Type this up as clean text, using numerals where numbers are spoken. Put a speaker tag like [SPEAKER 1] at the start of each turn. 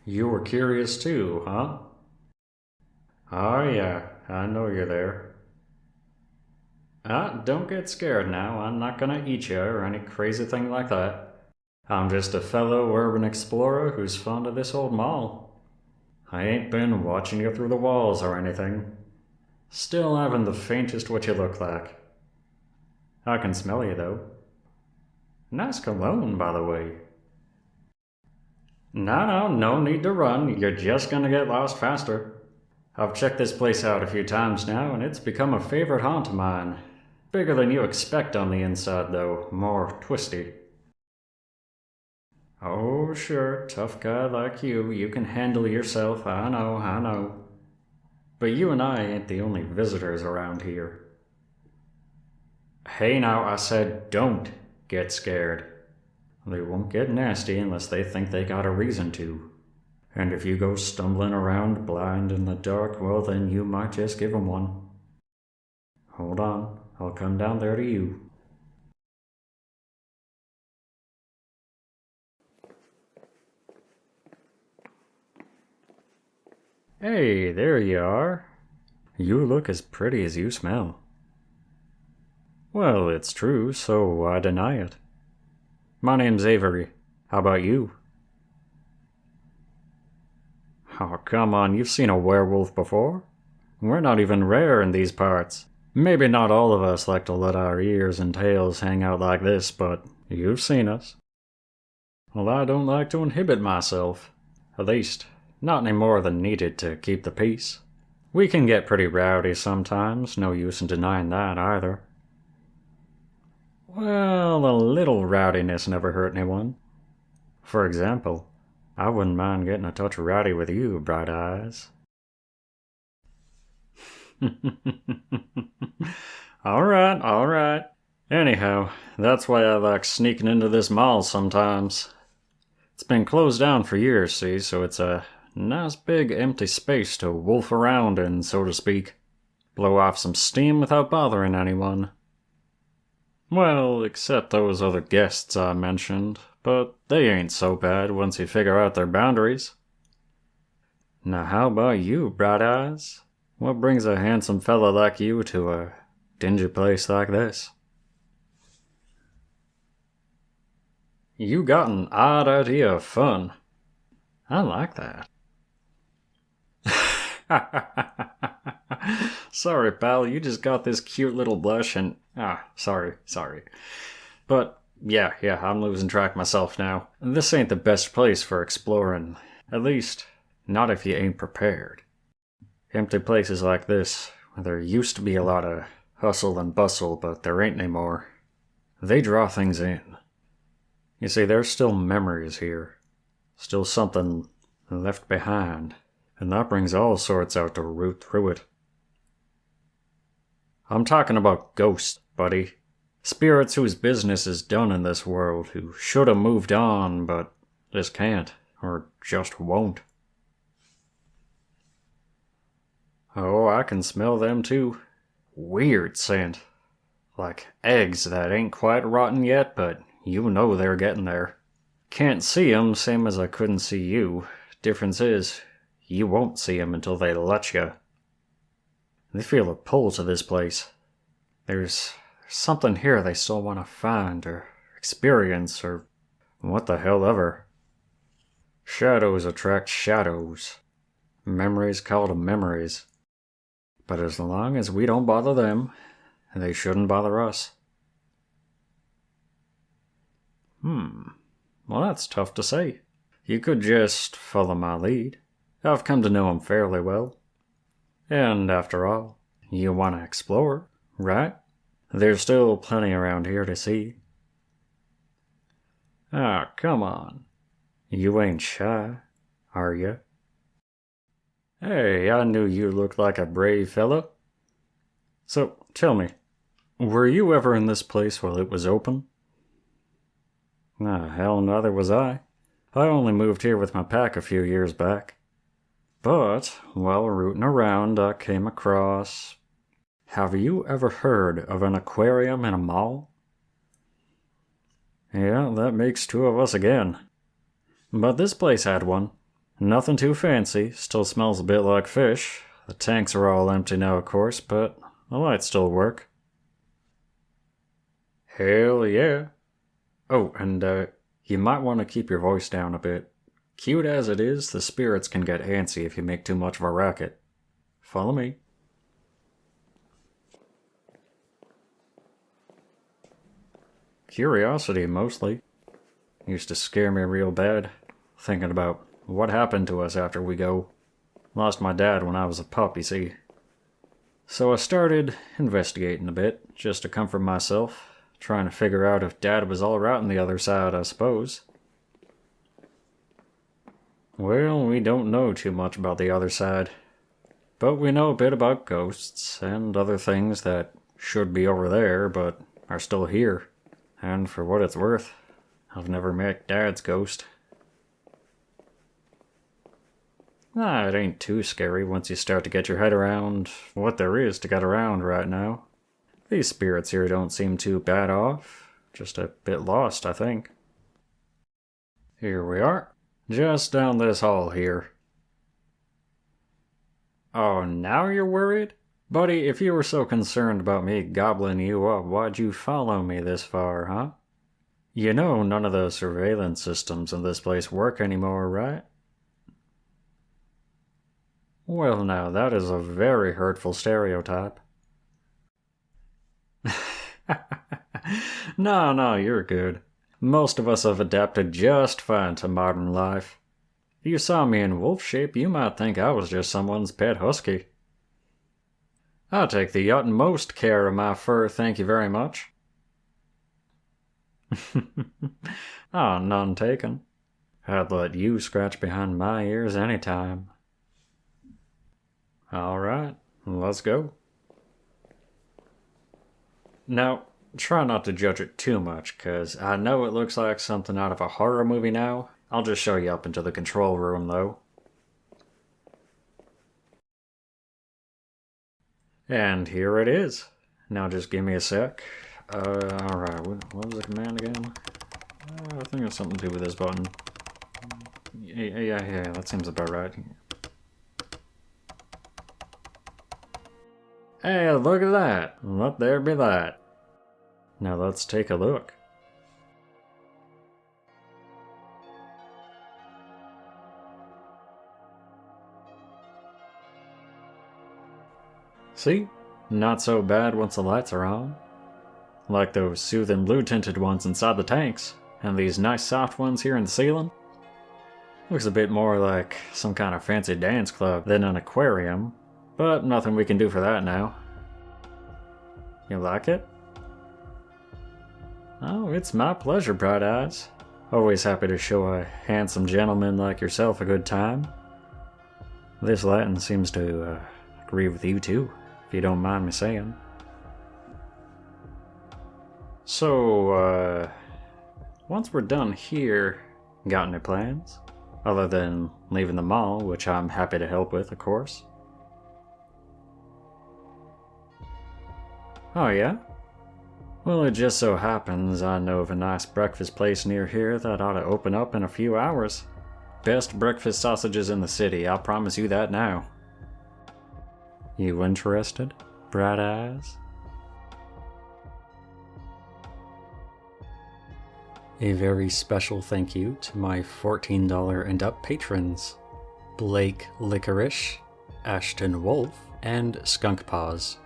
[SPEAKER 1] You were curious too, huh? Oh yeah, I know you're there. Don't get scared now. I'm not gonna eat you or any crazy thing like that. I'm just a fellow urban explorer who's fond of this old mall. I ain't been watching you through the walls or anything. Still haven't the faintest what you look like. I can smell you though. Nice cologne, by the way. No need to run. You're just gonna get lost faster. I've checked this place out a few times now, and it's become a favorite haunt of mine. Bigger than you expect on the inside, though. More twisty. Oh, sure, tough guy like you can handle yourself, I know. But you and I ain't the only visitors around here. Hey now, I said don't get scared. They won't get nasty unless they think they got a reason to. And if you go stumbling around blind in the dark, well then you might just give 'em one. Hold on, I'll come down there to you. Hey, there you are. You look as pretty as you smell. Well, it's true, so why deny it? My name's Avery. How about you? Oh, come on, you've seen a werewolf before. We're not even rare in these parts. Maybe not all of us like to let our ears and tails hang out like this, but you've seen us. Well, I don't like to inhibit myself. At least, not any more than needed to keep the peace. We can get pretty rowdy sometimes, no use in denying that either. Well, a little rowdiness never hurt anyone. For example, I wouldn't mind getting a touch rowdy with you, Bright Eyes. Alright. Anyhow, that's why I like sneaking into this mall sometimes. It's been closed down for years, see, so it's a nice big empty space to wolf around in, so to speak. Blow off some steam without bothering anyone. Well, except those other guests I mentioned, but they ain't so bad once you figure out their boundaries. Now how about you, Bright Eyes? What brings a handsome fella like you to a dingy place like this? You got an odd idea of fun. I like that. Sorry, pal, you just got this cute little blush and... sorry. But, yeah, I'm losing track myself now. This ain't the best place for exploring. At least, not if you ain't prepared. Empty places like this, where there used to be a lot of hustle and bustle, but there ain't anymore. They draw things in. You see, there's still memories here. Still something left behind. And that brings all sorts out to root through it. I'm talking about ghosts, buddy. Spirits whose business is done in this world, who should have moved on, but just can't, or just won't. Oh, I can smell them too. Weird scent. Like eggs that ain't quite rotten yet, but you know they're getting there. Can't see 'em, same as I couldn't see you. Difference is, you won't see 'em until they let you. They feel a pull to this place. There's something here they still want to find, or experience, or what the hell ever. Shadows attract shadows. Memories call to memories. But as long as we don't bother them, they shouldn't bother us. Well, that's tough to say. You could just follow my lead. I've come to know him fairly well. And after all, you want to explore, right? There's still plenty around here to see. Come on. You ain't shy, are you? Hey, I knew you looked like a brave fellow. So, tell me, were you ever in this place while it was open? Hell, neither was I. I only moved here with my pack a few years back. But, while rooting around, I came across... Have you ever heard of an aquarium in a mall? Yeah, that makes two of us again. But this place had one. Nothing too fancy, still smells a bit like fish. The tanks are all empty now, of course, but the lights still work. Hell yeah. Oh, and you might want to keep your voice down a bit. Cute as it is, the spirits can get antsy if you make too much of a racket. Follow me. Curiosity, mostly. Used to scare me real bad, thinking about what happened to us after we go. Lost my dad when I was a pup, you see. So I started investigating a bit, just to comfort myself, trying to figure out if Dad was all right on the other side, I suppose. Well, we don't know too much about the other side, but we know a bit about ghosts and other things that should be over there, but are still here. And for what it's worth, I've never met Dad's ghost. It ain't too scary once you start to get your head around what there is to get around right now. These spirits here don't seem too bad off, just a bit lost, I think. Here we are, just down this hall here. Oh, now you're worried? Buddy, if you were so concerned about me gobbling you up, why'd you follow me this far, huh? You know none of the surveillance systems in this place work anymore, right? Well, now, that is a very hurtful stereotype. No, you're good. Most of us have adapted just fine to modern life. If you saw me in wolf shape, you might think I was just someone's pet husky. I take the utmost care of my fur, thank you very much. Oh, none taken. I'd let you scratch behind my ears anytime. Alright, let's go. Now, try not to judge it too much, cause I know it looks like something out of a horror movie now. I'll just show you up into the control room, though. And here it is. Now just give me a sec. Alright, what was the command again? I think it's something to do with this button. Yeah, that seems about right. Hey, look at that! Let there be that. Now let's take a look. See? Not so bad once the lights are on. Like those soothing blue-tinted ones inside the tanks, and these nice soft ones here in the ceiling. Looks a bit more like some kind of fancy dance club than an aquarium, but nothing we can do for that now. You like it? Oh, it's my pleasure, Bright Eyes. Always happy to show a handsome gentleman like yourself a good time. This Latin seems to agree with you too, if you don't mind me saying. So, once we're done here, got any plans? Other than leaving the mall, which I'm happy to help with, of course. Oh yeah? Well, it just so happens I know of a nice breakfast place near here that ought to open up in a few hours. Best breakfast sausages in the city, I'll promise you that now. You interested, Bright Eyes? A very special thank you to my $14 and up patrons, Blake Licorice, Ashton Wolf, and Skunk Paws.